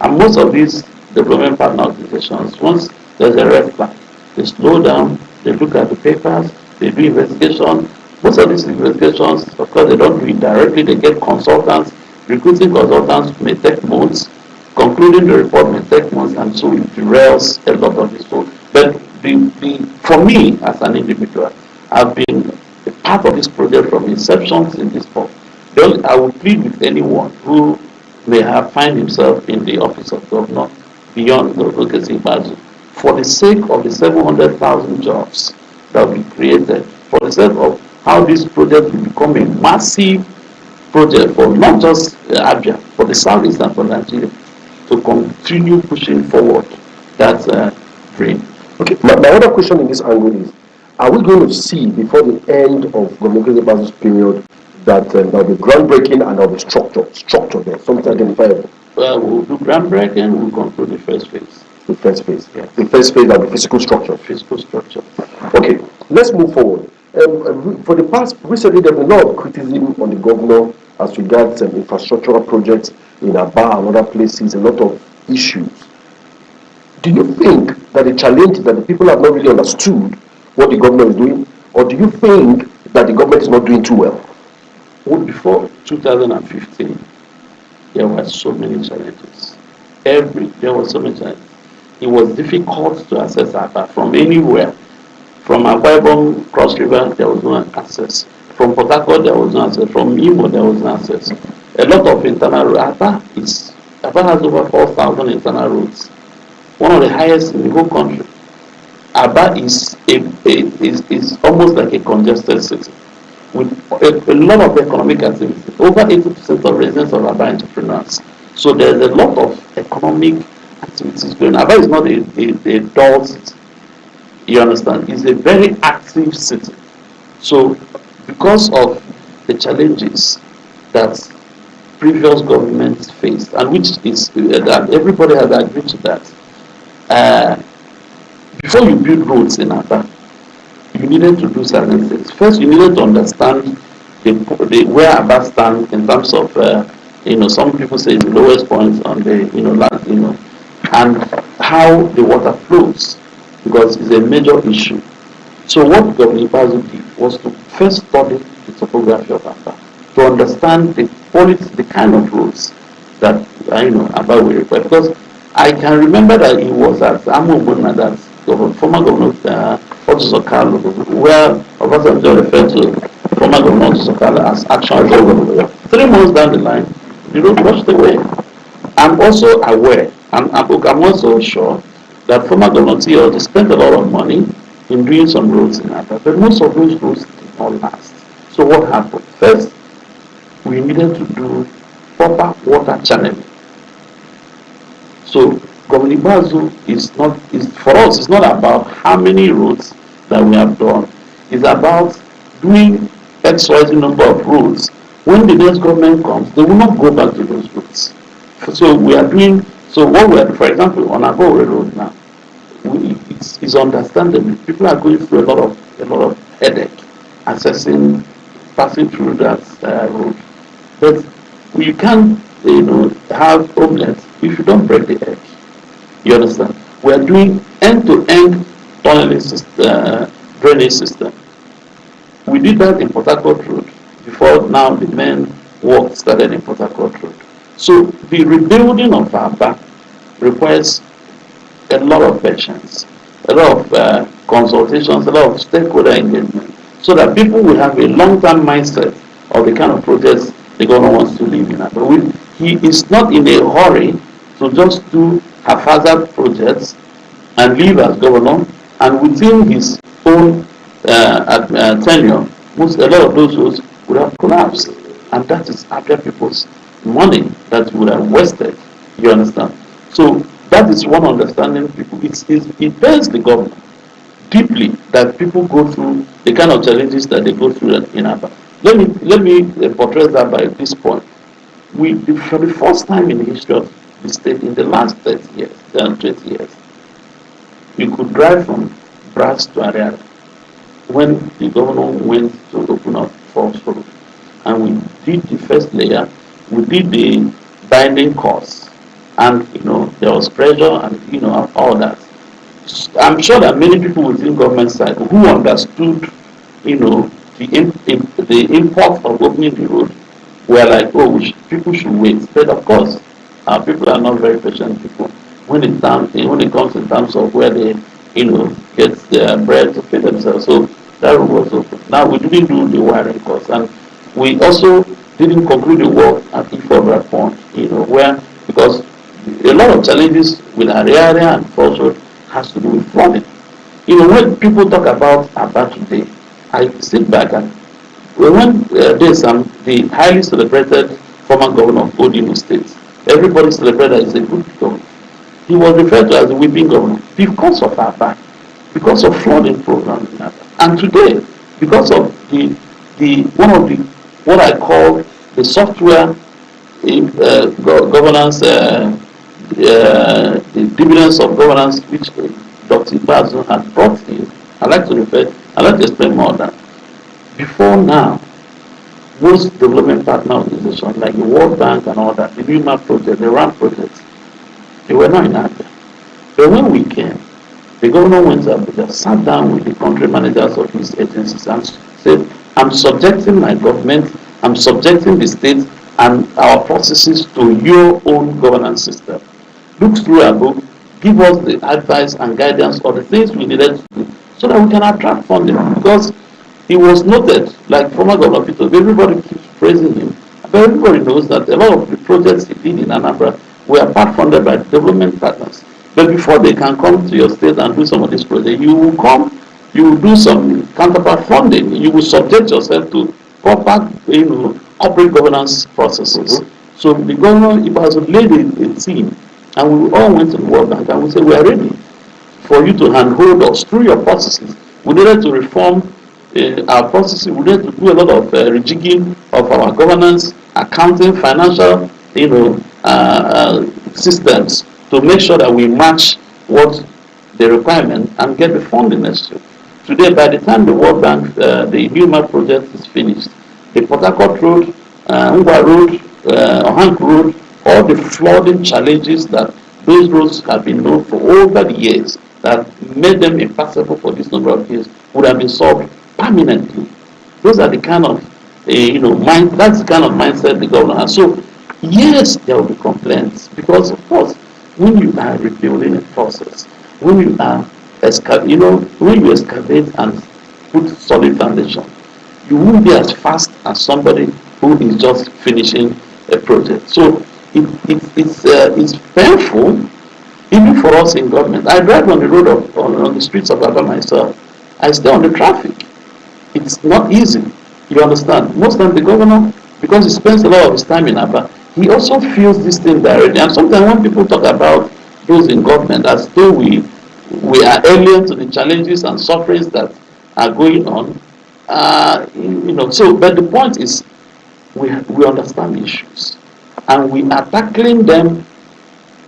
and most of these development partner organizations, once there's a red flag, they slow down, they look at the papers, they do investigation. Most of these investigations, of course, they don't do it directly, they get consultants. Recruiting consultants may take months, concluding the report may take months, and so it derails a lot of this work. But for me, as an individual, I've been a part of this project from inception to this point. I would plead with anyone who may have find himself in the office of governor beyond Governor Okezie Ikpeazu, for the sake of the 700,000 jobs that will be created, for the sake of how this project will become a massive project for not just Abia, for the Southeast and for Nigeria, to continue pushing forward that dream. Okay, my other question in this angle is, are we going to see before the end of Governor Okezie Ikpeazu's period that there will be groundbreaking and there will be structure there, something identifiable? We'll do groundbreaking, we'll conclude the first phase. The first phase. Yes. The first phase of the physical structure. Physical structure. Okay, let's move forward. For the past, recently there's been a lot of criticism on the governor as regards infrastructural projects in Abia and other places, a lot of issues. Do you think that the challenge that the people have not really understood what the government is doing, or do you think that the government is not doing too well? Well, before 2015, there were so many challenges. There were so many challenges. It was difficult to access Abia from anywhere. From Akwa Ibom Cross River, there was no access. From Port Harcourt, there was no access. From Imo, there was no access. A lot of internal roads. Abia has over 4,000 internal roads, one of the highest in the whole country. Abia is almost like a congested city with a lot of economic activity. Over 80% of residents of Abia are entrepreneurs. So there's a lot of economic activities going on. Abia is not a dull city. You understand? It's a very active city. So because of the challenges that previous governments faced, and which is that everybody has agreed to that, before you build roads in Abia, you needed to do certain things. First, you needed to understand where Abia stands in terms of, some people say the lowest point on the, land, and how the water flows, because it's a major issue. So what Governor Ikpeazu did was to first study the topography of Abia, to understand the quality, the kind of roads that, Abia will require. Because I can remember that it was at Amobona that former Governor Okezie Ikpeazu, where Obasanjo referred to former Governor Okezie Ikpeazu as action governor. 3 months down the line, the road washed away. I'm also aware, and I'm also sure that former Governor Okezie spent a lot of money in doing some roads in Abia, but most of those roads did not last. So what happened? First, we needed to do proper water channeling. So Governor Ikpeazu for us, it's not about how many roads that we have done. It's about doing XYZ number of roads. When the next government comes, they will not go back to those roads. So what we are, for example, on Abia Road now, it's understandable. People are going through a lot of headache passing through that road. But you can't, have omelette if you don't break the egg. You understand? We are doing end-to-end tunneling system, drainage system. We did that in Port Harcourt Road before now the main work started in Port Harcourt Road. So the rebuilding of Abia requires a lot of patience, a lot of consultations, a lot of stakeholder engagement, so that people will have a long-term mindset of the kind of projects the governor wants to live in Abia. He is not in a hurry to just do haphazard projects and live as governor, and within his own tenure, a lot of those roads would have collapsed, and that is Abia people's money that would have wasted. You understand? So that is one understanding people. It pains the government deeply that people go through the kind of challenges that they go through in Abia. Let me portray that by this point. For the first time in the history of the state, in the last 30 years, 20 years, you could drive from Brass to Ariara when the governor went to open up Falls Road. And we did the first layer, we did the binding course, and there was pressure and all that. I'm sure that many people within government side who understood the import of opening the road were like, people should wait. But of course, people are not very patient people when it comes in terms of where they get their bread to feed themselves. So that road was open. Now we didn't do the wiring course, and we also didn't conclude the work at Ifobra Pond, because a lot of challenges with Ariara and Falls Road has to do with flooding. When people talk about Abia today, I sit back and when there's the highly celebrated former governor of Imo State, everybody celebrated as a good governor. He was referred to as a weeping governor because of Abia, because of flooding programs in Abia. And today, because of the one of the what I call the software governance, the dividends of governance which Dr. Ikpeazu had brought in, I'd like to explain more on that. Before now, most development partner organizations like the World Bank and all that, the UMA project, the RAM projects, they were not in Abia. But when we came, the governor went to Abuja, sat down with the country managers of his agencies and said, I'm subjecting my government, I'm subjecting the state and our processes to your own governance system. Look through our book, give us the advice and guidance or the things we needed to do so that we can attract funding. Because he was noted, like former Governor Peter, everybody keeps praising him. But everybody knows that a lot of the projects he did in Anambra were part funded by development partners. But before they can come to your state and do some of these projects, you will come, you will do some counterpart funding, you will subject yourself to proper, corporate governance processes. Mm-hmm. So the governor Ikpeazu laid a team, and we all went to the World Bank and we said, we are ready for you to handhold us through your processes. We needed to reform our processes. We needed to do a lot of rejigging of our governance, accounting, financial, systems to make sure that we match what the requirement and get the funding necessary. Today, by the time the World Bank, the UMA project is finished, the Port Harcourt Road, Ngwa Road, Ohank Road, all the flooding challenges that those roads have been known for over the years that made them impassable for this number of years would have been solved permanently. Those are the kind of, that's the kind of mindset the governor has. So, yes, there will be complaints because, of course, when you are rebuilding a process, when you are, when you excavate and put solid foundation, you won't be as fast as somebody who is just finishing a project. So it's painful even for us in government. I drive on the road on the streets of Abia myself. I stay on the traffic. It's not easy. You understand? Most times the governor, because he spends a lot of his time in Abia, he also feels this thing directly. And sometimes when people talk about those in government as though we are alien to the challenges and sufferings that are going on, So, but the point is, we understand issues, and we are tackling them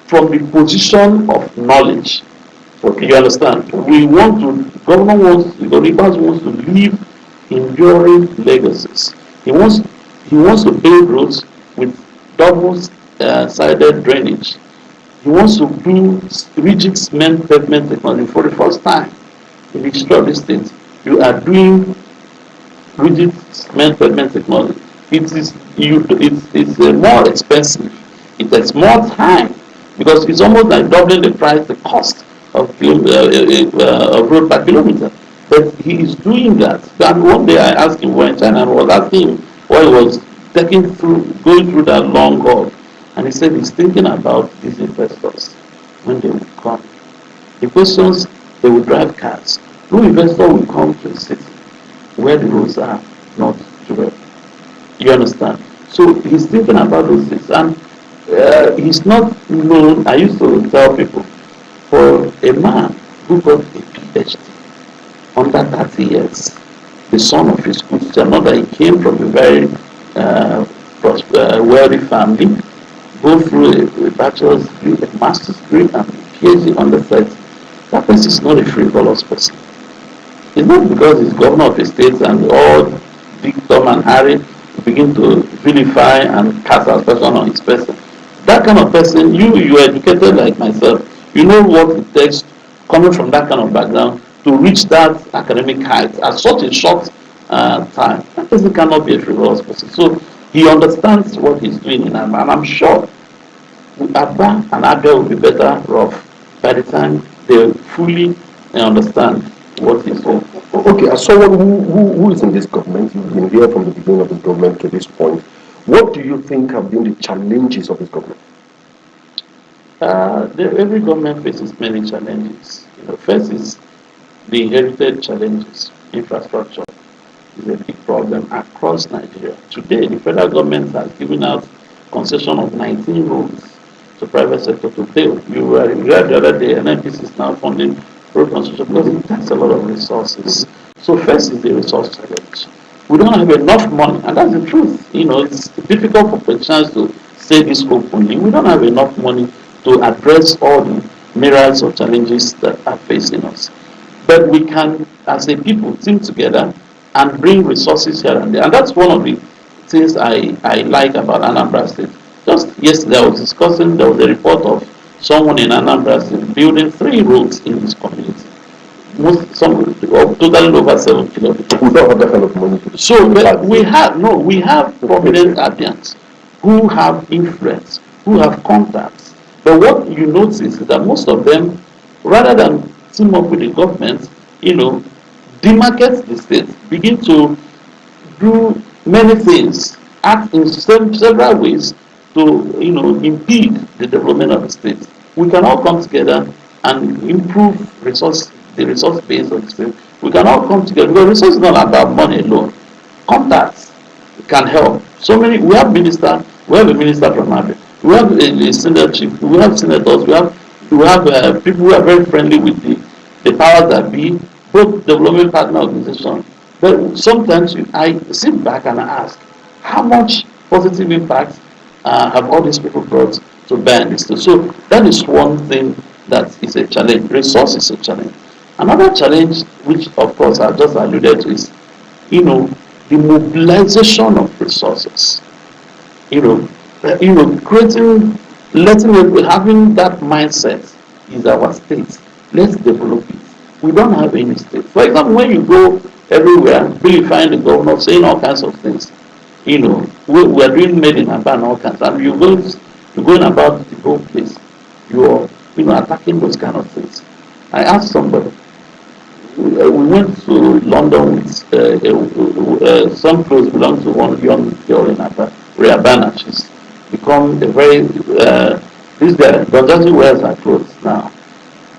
from the position of knowledge. Okay, you understand? Governor wants to leave enduring legacies. He wants to build roads with double-sided drainage. He wants to do rigid cement pavement technology for the first time in the history of this state. You are doing rigid cement pavement technology. It's more expensive. It takes more time because it's almost like doubling the cost of road per kilometer. But he is doing that. And one day I asked him, when China, and was asking him why he was going through that long haul. And he said he's thinking about these investors when they will come. The questions, they will drive cars. No investor will come to the city where the roads are not well. You understand? So he's thinking about those things. And he's not known. I used to tell people, for a man who got a PhD under 30 years, the son of his good teacher, not that he came from a very wealthy family, go through a bachelor's degree, a master's degree, and a PhD undergrad, that person is not a frivolous person. It's not because he's governor of a state and all Big Tom and Harry begin to vilify and cast aspersion on his person. That kind of person, you are educated like myself, you know what it takes coming from that kind of background to reach that academic height at such a short time. That person cannot be a frivolous person. So he understands what he's doing in Abia, and I'm sure Abia and Abia will be better off by the time they fully understand what he's doing. Okay, as someone who is in this government, you've been here from the beginning of the government to this point, what do you think have been the challenges of this government? Every government faces many challenges. First is the inherited challenges. Infrastructure is a big problem across Nigeria. Today, the federal government has given out concession of 19 roads to private sector to build. You were in the other day, NNPC is now funding road construction because it takes a lot of resources. So first is the resource challenge. We don't have enough money, and that's the truth. It's difficult for politicians to say this openly. We don't have enough money to address all the myriads of challenges that are facing us. But we can, as a people, team together and bring resources here and there. And that's one of the things I like about Anambra State. Just yesterday, I was discussing, there was a report of someone in Anambra State building 3 roads in this community. Totally over 7 kilometers. We don't have that kind of money. So we have prominent Abians who have influence, who have contacts. But what you notice is that most of them, rather than team up with the government, demarket the state, begin to do many things, act in several ways to impede the development of the state. We can all come together and improve the resource base of the state. We can all come together because resource is not about money alone. Contacts can help. We have a minister from Abia. We have a senior chief. We have senators. We have people who are very friendly with the powers that be, both development partner organizations. But sometimes I sit back and I ask, how much positive impact have all these people brought to bear in this state? So that is one thing that is a challenge. Resource is a challenge. Another challenge, which of course I just alluded to, is the mobilization of resources. Creating, having that mindset is our state. Let's develop it. We don't have any state. For example, when you go everywhere, you find the governor saying all kinds of things. We are doing made in Abia and all kinds. And you're going about the whole place. You're attacking those kind of things. I asked somebody. We went to London with some clothes belong to one young girl in Abia, Riabana. She's become a very this guy Gonzazi wears her clothes now,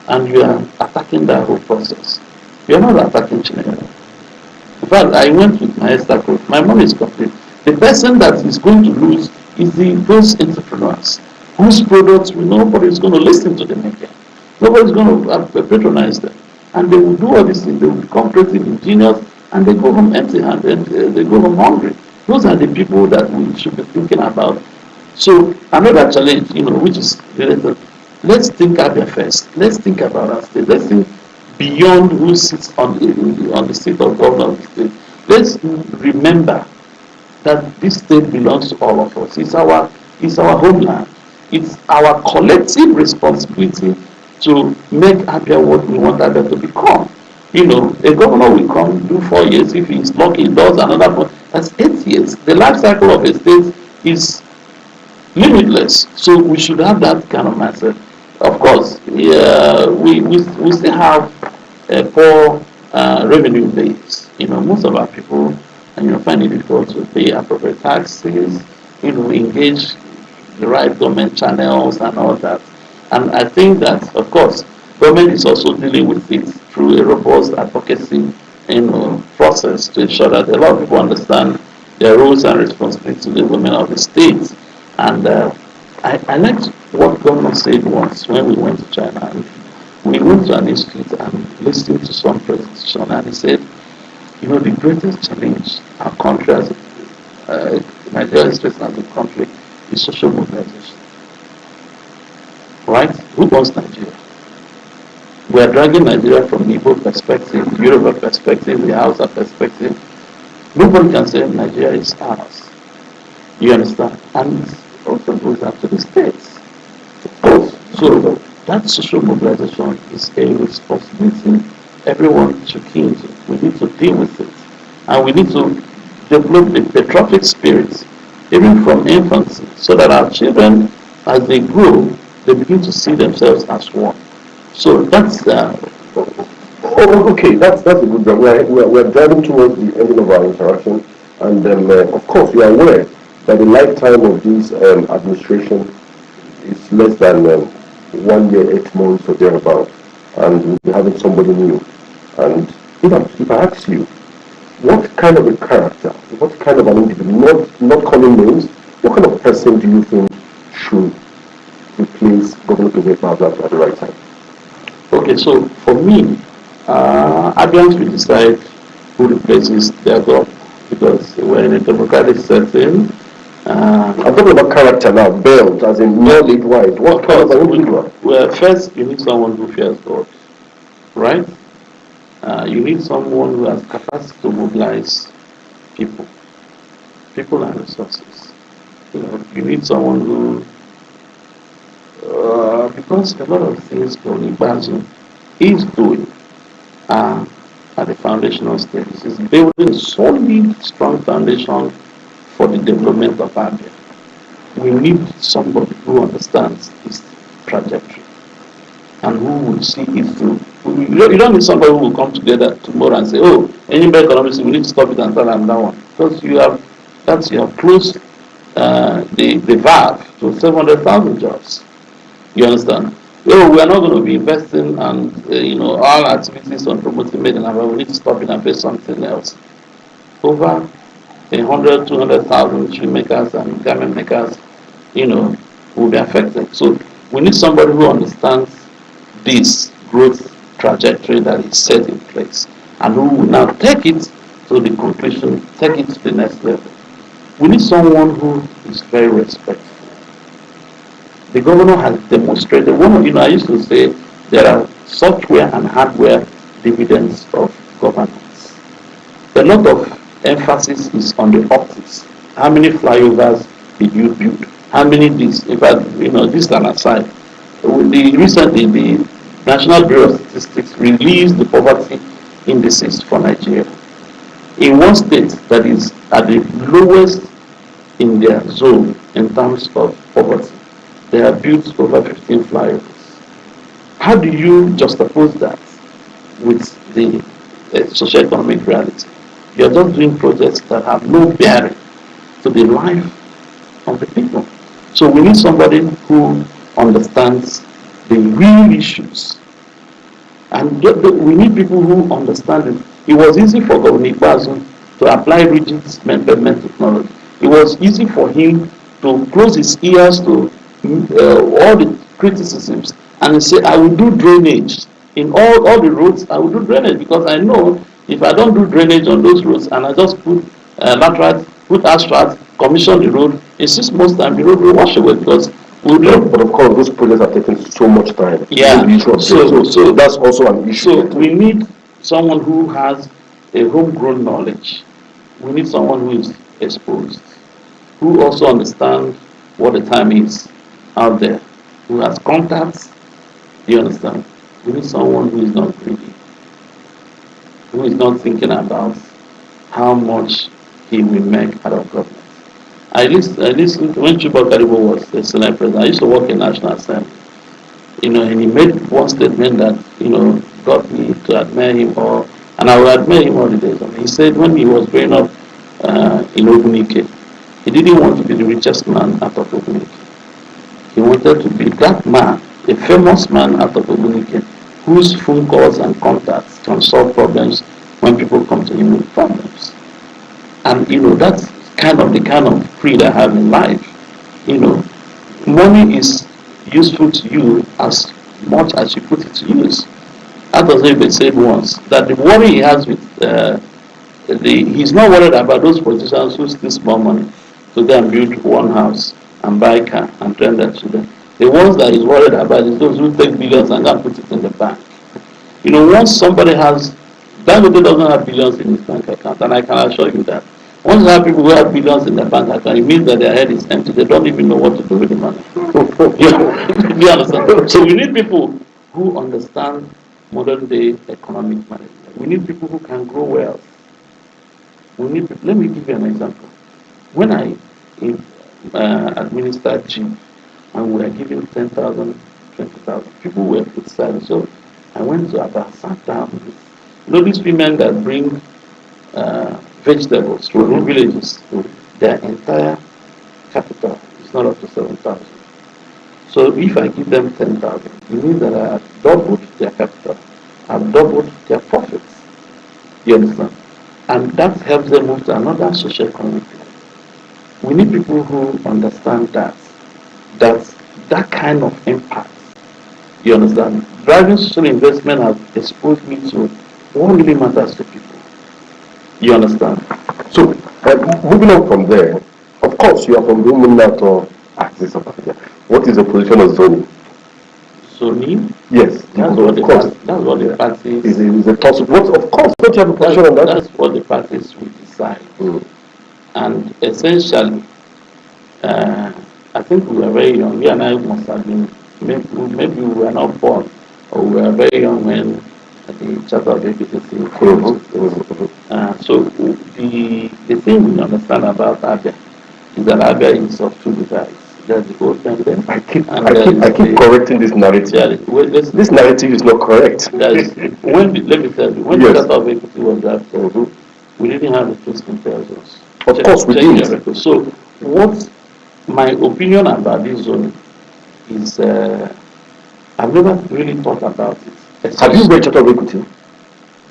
and you are attacking that whole process. You are not attacking Chinenye. In fact, I went with my extra clothes. My money is complete. The person that is going to lose is those entrepreneurs whose products nobody is going to listen to them again. Nobody is going to patronize them. And they will do all these things. They will become creative ingenious, and they go home empty-handed. They go home hungry. Those are the people that we should be thinking about. So another challenge, which is related. Let's think Abia first. Let's think about our state. Let's think beyond who sits on the seat of governor of the state. Let's remember that this state belongs to all of us. It's our homeland. It's our collective responsibility to make Abia what we want Abia to become. A governor will come, do 4 years. If he's lucky, he does another 4. That's 8 years. The life cycle of a state is limitless. So we should have that kind of mindset. Of course, we still have a poor revenue base. Most of our people find it difficult to pay appropriate taxes, engage the right government channels and all that. And I think that, of course, government is also dealing with it through a robust advocacy process to ensure that a lot of people understand their roles and responsibilities to the women of the state. And I liked what governor said once when we went to China. And we went to an institute and listened to some presentation, and he said, the greatest challenge our country has, Nigeria is facing as a country, is social mobilization. Right? Who wants Nigeria? We are dragging Nigeria from Igbo perspective, Yoruba perspective, the Hausa perspective. Nobody can say Nigeria is ours. You understand? And it also goes up to the states. So that social mobilization is a responsibility everyone should key into. We need to deal with it. And we need to develop the patriotic spirit, even from infancy, so that our children, as they grow, they begin to see themselves as one. So that's okay. That's a good one. We're driving towards the ending of our interaction, and of course we are aware that the lifetime of this administration is less than 1 year, 8 months or thereabout, and we'll be having somebody new. And if I ask you, what kind of a character, what kind of an individual, not calling names, what kind of person do you think should replace Governor Okezie Ikpeazu at the right time? Okay, Okay, so for me, Abians will decide who replaces their God because we're in a democratic setting. I'm talking about character now, build, as in knowledge wise. What kind of individual? Well, first, you need someone who fears God, right? You need someone who has capacity to mobilize people, people and resources. You need someone who, because a lot of things Governor Ikpeazu is doing at the foundational stages is building a solid, strong foundation for the development of Abia. We need somebody who understands this trajectory and who will see it through. You don't need somebody who will come together tomorrow and say, oh, anybody economics, we need to stop it and start another one. Because you have closed the valve to 700,000 jobs. You understand? Oh, we are not going to be investing and all activities on promoting made in Abia. We need to stop it and pay something else. Over 100, 200,000 shoe makers and garment makers, will be affected. So we need somebody who understands this growth trajectory that is set in place and who will now take it to the conclusion, take it to the next level. We need someone who is very respectful. The governor has demonstrated, I used to say there are software and hardware dividends of governance. A lot of emphasis is on the optics. How many flyovers did you build? How many this? In fact, this is an aside. Recently, the National Bureau of Statistics released the poverty indices for Nigeria. In one state that is at the lowest in their zone in terms of poverty, they have built over 15 flyovers. How do you juxtapose that with the socio-economic reality? You are just doing projects that have no bearing to the life of the people. So we need somebody who understands the real issues. And we need people who understand it. It was easy for Governor Ikpeazu to apply rigid Sme Development technology. It was easy for him to close his ears to all the criticisms and say, I will do drainage. In all the roads, I will do drainage because I know if I don't do drainage on those roads and I just put lateral, put asphalt, commission the road, in 6 months' time, the road will wash away because but of course, those projects are taking so much time. Yeah. So that's also an issue. So we need someone who has a homegrown knowledge. We need someone who is exposed, who also understands what the time is out there, who has contacts. Do you understand? We need someone who is not greedy, who is not thinking about how much he will make out of government. I listened when Chuba Karibo was the Senate president. I used to work in National Assembly. And he made one statement that, got me to admire him, and I will admire him all the days. He said when he was growing up in Ogunike, he didn't want to be the richest man out of Ogunike. He wanted to be that man, a famous man out of Ogunike, whose phone calls and contacts can solve problems when people come to him with problems. And, that's the kind of creed I have in life. Money is useful to you as much as you put it to use. That was even said once, that the worry he has with he's not worried about those politicians who steal small money to go and build one house and buy a car and train their children. The ones that he's worried about is those who take billions and go and put it in the bank. Once somebody has, Dangote doesn't have billions in his bank account, and I can assure you that. Once you have people who have billions in their bank account, it means that their head is empty. They don't even know what to do with the money. You understand? So we need people who understand modern day economic management. We need people who can grow wealth. Let me give you an example. When I administered G and we were giving 10,000, 20,000, people were criticizing. So I went to Abia, sat down. These women that bring vegetables from villages, their entire capital is not up to 7,000. So if I give them 10,000, it means that I have doubled their capital, I've doubled their profits. You understand? And that helps them move to another socio-economic life. We need people who understand that kind of impact You understand? Driving social investment has exposed me to what really matters to people. You understand? So, moving on from there, of course, you are from the Umunato axis of Abia. What is the position of zoning? Zoning? Yes, That's of course. That's what the parties. Is a toss. What? Of course, don't you have a position on that? That's what the parties will decide. And essentially, I think we were very young. You and I must have been, maybe we were not born, or we were very young when the Charter of Equity came. So the thing we understand about Abia is that Abia is of two divides. There's the old and then I keep correcting this narrative. This narrative is not correct. Let me tell you, when the Charter of Equity was drafted, we didn't have the first comparisons. Of course we did. So what my opinion about this zone is, I've never really thought about it. Have you read Charter of Equity?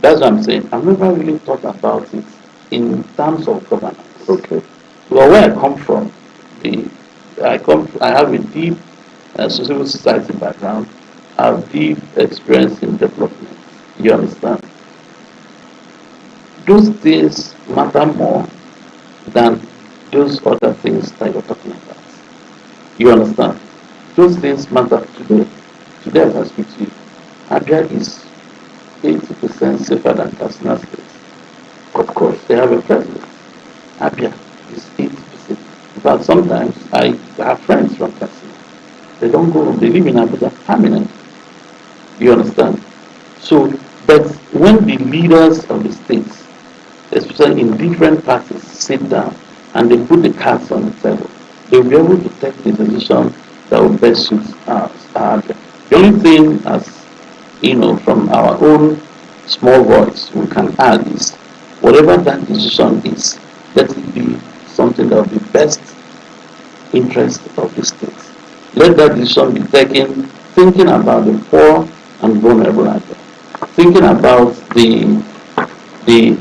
That's what I'm saying. I've never really thought about it in terms of governance. Okay. Well, where I come from, I have a deep civil society background. I have deep experience in development. You understand? Those things matter more than those other things that you're talking about. You understand? Those things matter today. Today, as I speak to you, Abia is 80% safer than Katsina State. Of course, they have a president. Abia is 80%. In fact, sometimes I have friends from Katsina. They don't go home. They live in Abuja permanently. You understand? So, but when the leaders of the states, especially in different parties, sit down and they put the cards on the table, they will be able to take the decision that will best suit us. The only thing, as you know, from our own small voice, we can add is whatever that decision is, let it be something that will be best interest of the state. Let that decision be taken thinking about the poor and vulnerable Abia, thinking about the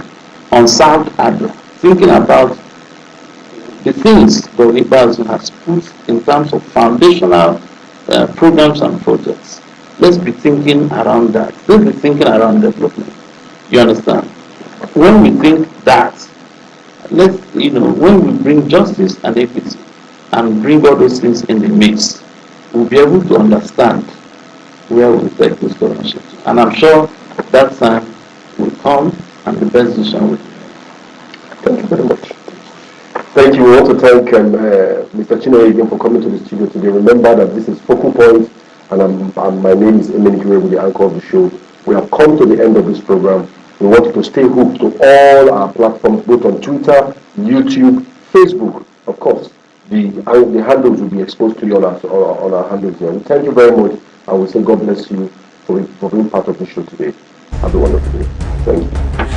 unserved Abia, thinking about the things Governor Ikpeazu has put in terms of foundational programs and projects. Let's be thinking around that. Let's be thinking around development. You understand? When we think that, when we bring justice and equity and bring all those things in the mix, we'll be able to understand where we take this governorship. And I'm sure that time will come and the best decision will be made. Thank you very much. Thank you. We want to thank Mr. Chinenye again for coming to the studio today. Remember that this is Focal Point, and my name is Emenikure, the anchor of the show. We have come to the end of this program. We want you to stay hooked to all our platforms, both on Twitter, YouTube, Facebook. Of course, the handles will be exposed to you on our handles here. We thank you very much, and we say God bless you for being part of the show today. Have a wonderful day. Thank you.